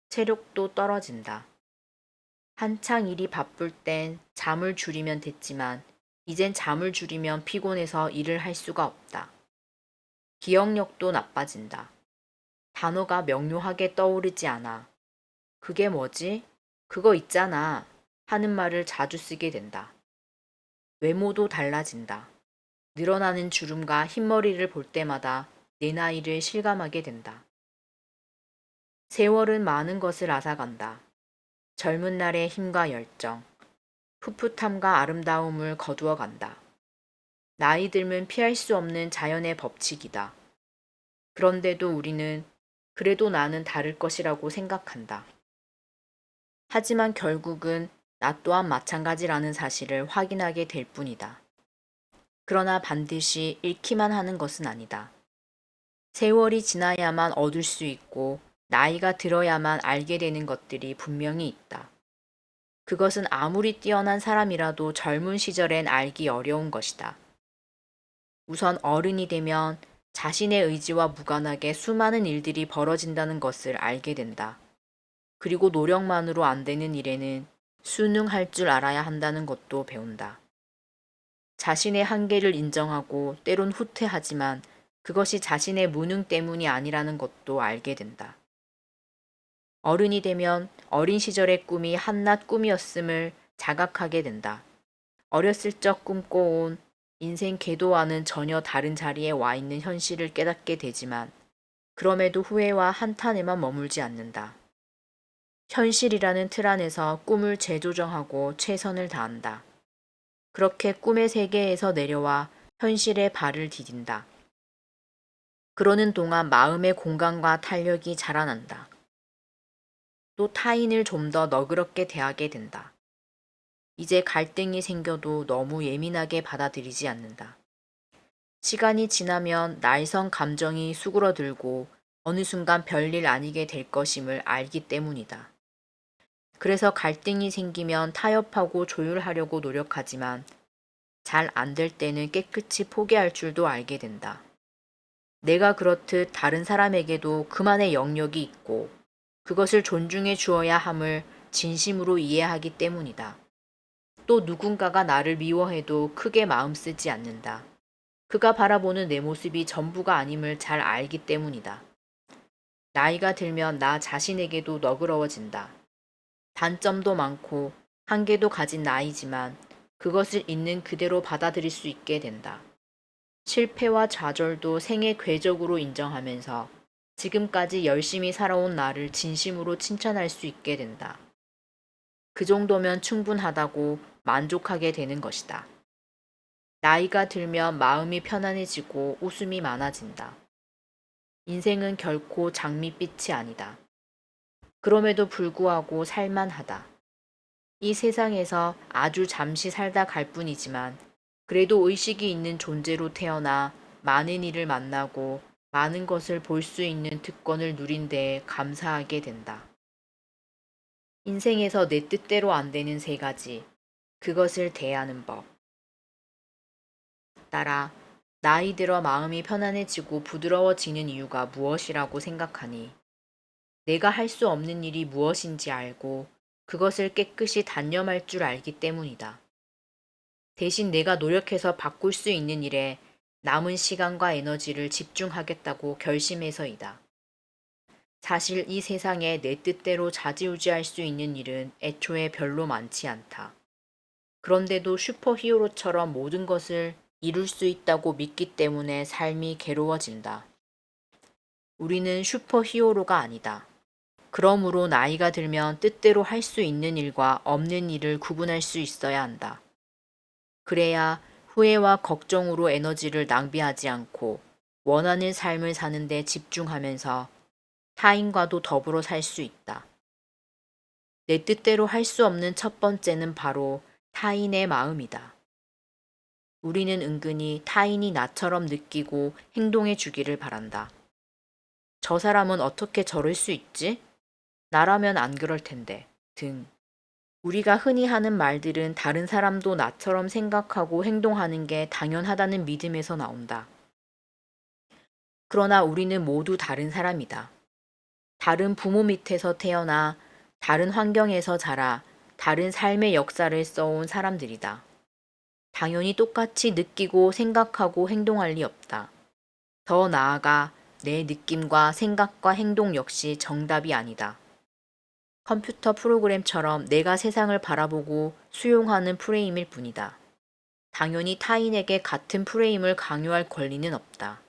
체력도 떨어진다. 한창 일이 바쁠 땐 잠을 줄이면 됐지만 이젠 잠을 줄이면 피곤해서 일을 할 수가 없다. 기억력도 나빠진다. 단어가 명료하게 떠오르지 않아. 그게 뭐지? 그거 있잖아. 하는 말을 자주 쓰게 된다. 외모도 달라진다. 늘어나는 주름과 흰머리를 볼 때마다 내 나이를 실감하게 된다. 세월은 많은 것을 앗아간다. 젊은 날의 힘과 열정, 풋풋함과 아름다움을 거두어 간다. 나이 들면 피할 수 없는 자연의 법칙이다. 그런데도 우리는 그래도 나는 다를 것이라고 생각한다. 하지만 결국은 나 또한 마찬가지라는 사실을 확인하게 될 뿐이다. 그러나 반드시 잃기만 하는 것은 아니다. 세월이 지나야만 얻을 수 있고 나이가 들어야만 알게 되는 것들이 분명히 있다. 그것은 아무리 뛰어난 사람이라도 젊은 시절엔 알기 어려운 것이다. 우선 어른이 되면 자신의 의지와 무관하게 수많은 일들이 벌어진다는 것을 알게 된다. 그리고 노력만으로 안 되는 일에는 순응할 줄 알아야 한다는 것도 배운다. 자신의 한계를 인정하고 때론 후퇴하지만 그것이 자신의 무능 때문이 아니라는 것도 알게 된다. 어른이 되면 어린 시절의 꿈이 한낱 꿈이었음을 자각하게 된다. 어렸을 적 꿈꿔온 인생 궤도와는 전혀 다른 자리에 와 있는 현실을 깨닫게 되지만 그럼에도 후회와 한탄에만 머물지 않는다. 현실이라는 틀 안에서 꿈을 재조정하고 최선을 다한다. 그렇게 꿈의 세계에서 내려와 현실에 발을 디딘다. 그러는 동안 마음의 공간과 탄력이 자라난다. 또 타인을 좀 더 너그럽게 대하게 된다. 이제 갈등이 생겨도 너무 예민하게 받아들이지 않는다. 시간이 지나면 날성 감정이 수그러들고 어느 순간 별일 아니게 될 것임을 알기 때문이다. 그래서 갈등이 생기면 타협하고 조율하려고 노력하지만 잘 안 될 때는 깨끗이 포기할 줄도 알게 된다. 내가 그렇듯 다른 사람에게도 그만의 영역이 있고 그것을 존중해 주어야 함을 진심으로 이해하기 때문이다. 또 누군가가 나를 미워해도 크게 마음 쓰지 않는다. 그가 바라보는 내 모습이 전부가 아님을 잘 알기 때문이다. 나이가 들면 나 자신에게도 너그러워진다. 단점도 많고 한계도 가진 나이지만 그것을 있는 그대로 받아들일 수 있게 된다. 실패와 좌절도 생애 궤적으로 인정하면서 지금까지 열심히 살아온 나를 진심으로 칭찬할 수 있게 된다. 그 정도면 충분하다고 만족하게 되는 것이다. 나이가 들면 마음이 편안해지고 웃음이 많아진다. 인생은 결코 장밋빛이 아니다. 그럼에도 불구하고 살만하다. 이 세상에서 아주 잠시 살다 갈 뿐이지만 그래도 의식이 있는 존재로 태어나 많은 이를 만나고 많은 것을 볼 수 있는 특권을 누린 데에 감사하게 된다. 인생에서 내 뜻대로 안 되는 세 가지. 그것을 대하는 법. 따라 나이 들어 마음이 편안해지고 부드러워지는 이유가 무엇이라고 생각하니 내가 할 수 없는 일이 무엇인지 알고 그것을 깨끗이 단념할 줄 알기 때문이다. 대신 내가 노력해서 바꿀 수 있는 일에 남은 시간과 에너지를 집중하겠다고 결심해서이다. 사실 이 세상에 내 뜻대로 좌지우지할 수 있는 일은 애초에 별로 많지 않다. 그런데도 슈퍼히어로처럼 모든 것을 이룰 수 있다고 믿기 때문에 삶이 괴로워진다. 우리는 슈퍼히어로가 아니다. 그러므로 나이가 들면 뜻대로 할 수 있는 일과 없는 일을 구분할 수 있어야 한다. 그래야 후회와 걱정으로 에너지를 낭비하지 않고 원하는 삶을 사는데 집중하면서 타인과도 더불어 살 수 있다. 내 뜻대로 할 수 없는 첫 번째는 바로 타인의 마음이다. 우리는 은근히 타인이 나처럼 느끼고 행동해 주기를 바란다. 저 사람은 어떻게 저럴 수 있지? 나라면 안 그럴 텐데. 등. 우리가 흔히 하는 말들은 다른 사람도 나처럼 생각하고 행동하는 게 당연하다는 믿음에서 나온다. 그러나 우리는 모두 다른 사람이다. 다른 부모 밑에서 태어나 다른 환경에서 자라 다른 삶의 역사를 써온 사람들이다. 당연히 똑같이 느끼고 생각하고 행동할 리 없다. 더 나아가 내 느낌과 생각과 행동 역시 정답이 아니다. 컴퓨터 프로그램처럼 내가 세상을 바라보고 수용하는 프레임일 뿐이다. 당연히 타인에게 같은 프레임을 강요할 권리는 없다.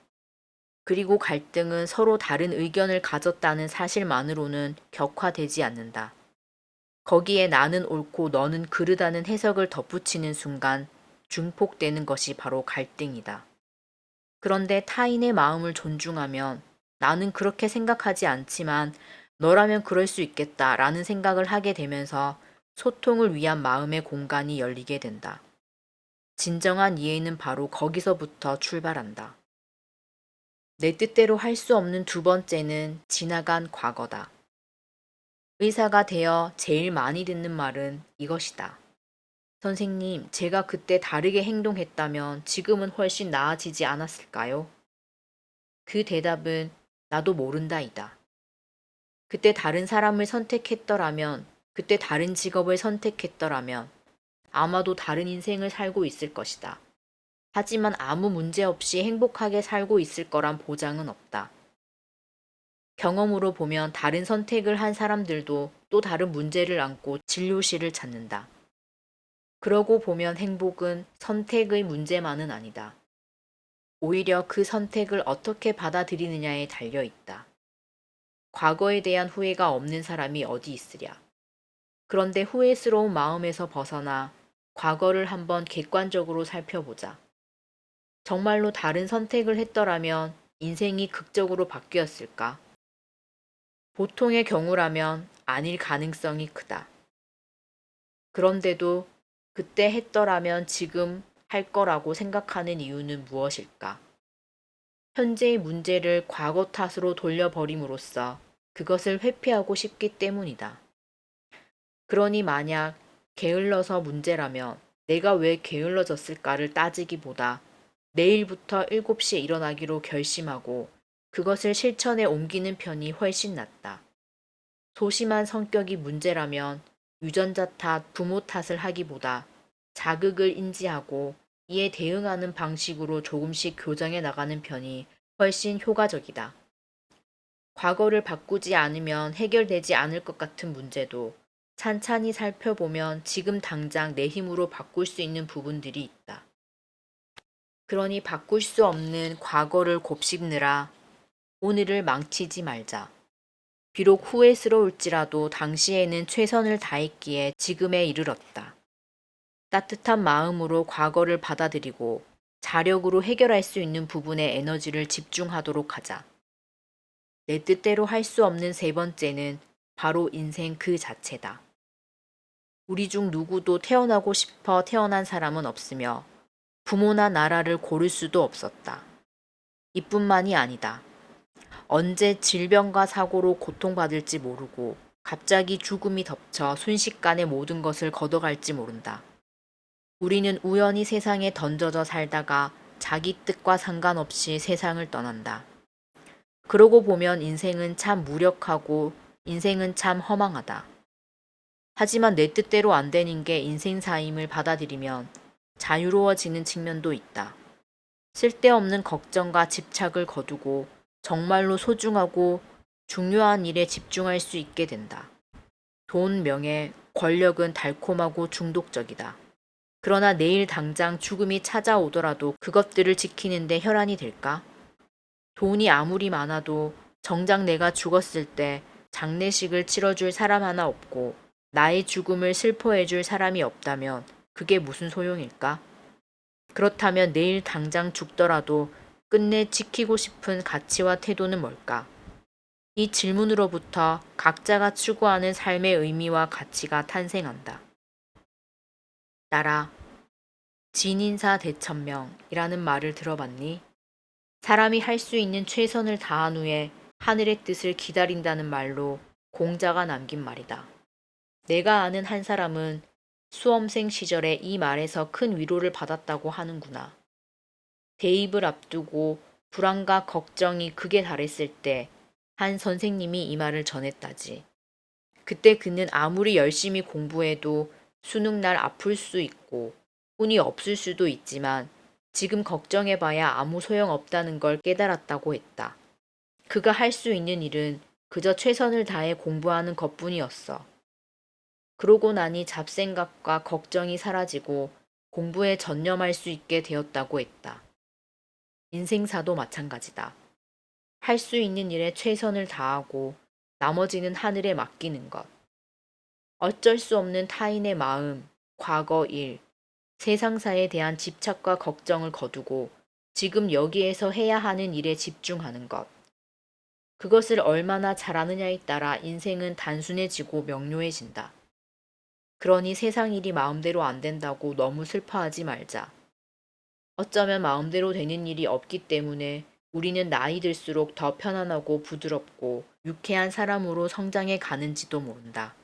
그리고 갈등은 서로 다른 의견을 가졌다는 사실만으로는 격화되지 않는다. 거기에 나는 옳고 너는 그르다는 해석을 덧붙이는 순간 증폭되는 것이 바로 갈등이다. 그런데 타인의 마음을 존중하면 나는 그렇게 생각하지 않지만 너라면 그럴 수 있겠다라는 생각을 하게 되면서 소통을 위한 마음의 공간이 열리게 된다. 진정한 이해는 바로 거기서부터 출발한다. 내 뜻대로 할 수 없는 두 번째는 지나간 과거다. 의사가 되어 제일 많이 듣는 말은 이것이다. 선생님, 제가 그때 다르게 행동했다면 지금은 훨씬 나아지지 않았을까요? 그 대답은 나도 모른다이다. 그때 다른 사람을 선택했더라면, 그때 다른 직업을 선택했더라면 아마도 다른 인생을 살고 있을 것이다. 하지만 아무 문제 없이 행복하게 살고 있을 거란 보장은 없다. 경험으로 보면 다른 선택을 한 사람들도 또 다른 문제를 안고 진료실을 찾는다. 그러고 보면 행복은 선택의 문제만은 아니다. 오히려 그 선택을 어떻게 받아들이느냐에 달려 있다. 과거에 대한 후회가 없는 사람이 어디 있으랴. 그런데 후회스러운 마음에서 벗어나 과거를 한번 객관적으로 살펴보자. 정말로 다른 선택을 했더라면 인생이 극적으로 바뀌었을까? 보통의 경우라면 아닐 가능성이 크다. 그런데도 그때 했더라면 지금 할 거라고 생각하는 이유는 무엇일까? 현재의 문제를 과거 탓으로 돌려버림으로써 그것을 회피하고 싶기 때문이다. 그러니 만약 게을러서 문제라면 내가 왜 게을러졌을까를 따지기보다 내일부터 7시에 일어나기로 결심하고 그것을 실천에 옮기는 편이 훨씬 낫다. 소심한 성격이 문제라면 유전자 탓, 부모 탓을 하기보다 자극을 인지하고 이에 대응하는 방식으로 조금씩 교정해 나가는 편이 훨씬 효과적이다. 과거를 바꾸지 않으면 해결되지 않을 것 같은 문제도 찬찬히 살펴보면 지금 당장 내 힘으로 바꿀 수 있는 부분들이 있다. 그러니 바꿀 수 없는 과거를 곱씹느라 오늘을 망치지 말자. 비록 후회스러울지라도 당시에는 최선을 다했기에 지금에 이르렀다. 따뜻한 마음으로 과거를 받아들이고 자력으로 해결할 수 있는 부분에 에너지를 집중하도록 하자. 내 뜻대로 할 수 없는 세 번째는 바로 인생 그 자체다. 우리 중 누구도 태어나고 싶어 태어난 사람은 없으며 부모나 나라를 고를 수도 없었다. 이뿐만이 아니다. 언제 질병과 사고로 고통받을지 모르고 갑자기 죽음이 덮쳐 순식간에 모든 것을 걷어갈지 모른다. 우리는 우연히 세상에 던져져 살다가 자기 뜻과 상관없이 세상을 떠난다. 그러고 보면 인생은 참 무력하고 인생은 참 허망하다. 하지만 내 뜻대로 안 되는 게 인생사임을 받아들이면 자유로워지는 측면도 있다. 쓸데없는 걱정과 집착을 거두고 정말로 소중하고 중요한 일에 집중할 수 있게 된다. 돈, 명예, 권력은 달콤하고 중독적이다. 그러나 내일 당장 죽음이 찾아오더라도 그것들을 지키는데 혈안이 될까? 돈이 아무리 많아도 정작 내가 죽었을 때 장례식을 치러줄 사람 하나 없고 나의 죽음을 슬퍼해줄 사람이 없다면 그게 무슨 소용일까? 그렇다면 내일 당장 죽더라도 끝내 지키고 싶은 가치와 태도는 뭘까? 이 질문으로부터 각자가 추구하는 삶의 의미와 가치가 탄생한다. 따라 진인사 대천명이라는 말을 들어봤니? 사람이 할 수 있는 최선을 다한 후에 하늘의 뜻을 기다린다는 말로 공자가 남긴 말이다. 내가 아는 한 사람은 수험생 시절에 이 말에서 큰 위로를 받았다고 하는구나. 대입을 앞두고 불안과 걱정이 극에 달했을 때 한 선생님이 이 말을 전했다지. 그때 그는 아무리 열심히 공부해도 수능날 아플 수 있고 운이 없을 수도 있지만 지금 걱정해봐야 아무 소용없다는 걸 깨달았다고 했다. 그가 할 수 있는 일은 그저 최선을 다해 공부하는 것뿐이었어. 그러고 나니 잡생각과 걱정이 사라지고 공부에 전념할 수 있게 되었다고 했다. 인생사도 마찬가지다. 할 수 있는 일에 최선을 다하고 나머지는 하늘에 맡기는 것. 어쩔 수 없는 타인의 마음, 과거 일, 세상사에 대한 집착과 걱정을 거두고 지금 여기에서 해야 하는 일에 집중하는 것. 그것을 얼마나 잘하느냐에 따라 인생은 단순해지고 명료해진다. 그러니 세상 일이 마음대로 안 된다고 너무 슬퍼하지 말자. 어쩌면 마음대로 되는 일이 없기 때문에 우리는 나이 들수록 더 편안하고 부드럽고 유쾌한 사람으로 성장해 가는지도 모른다.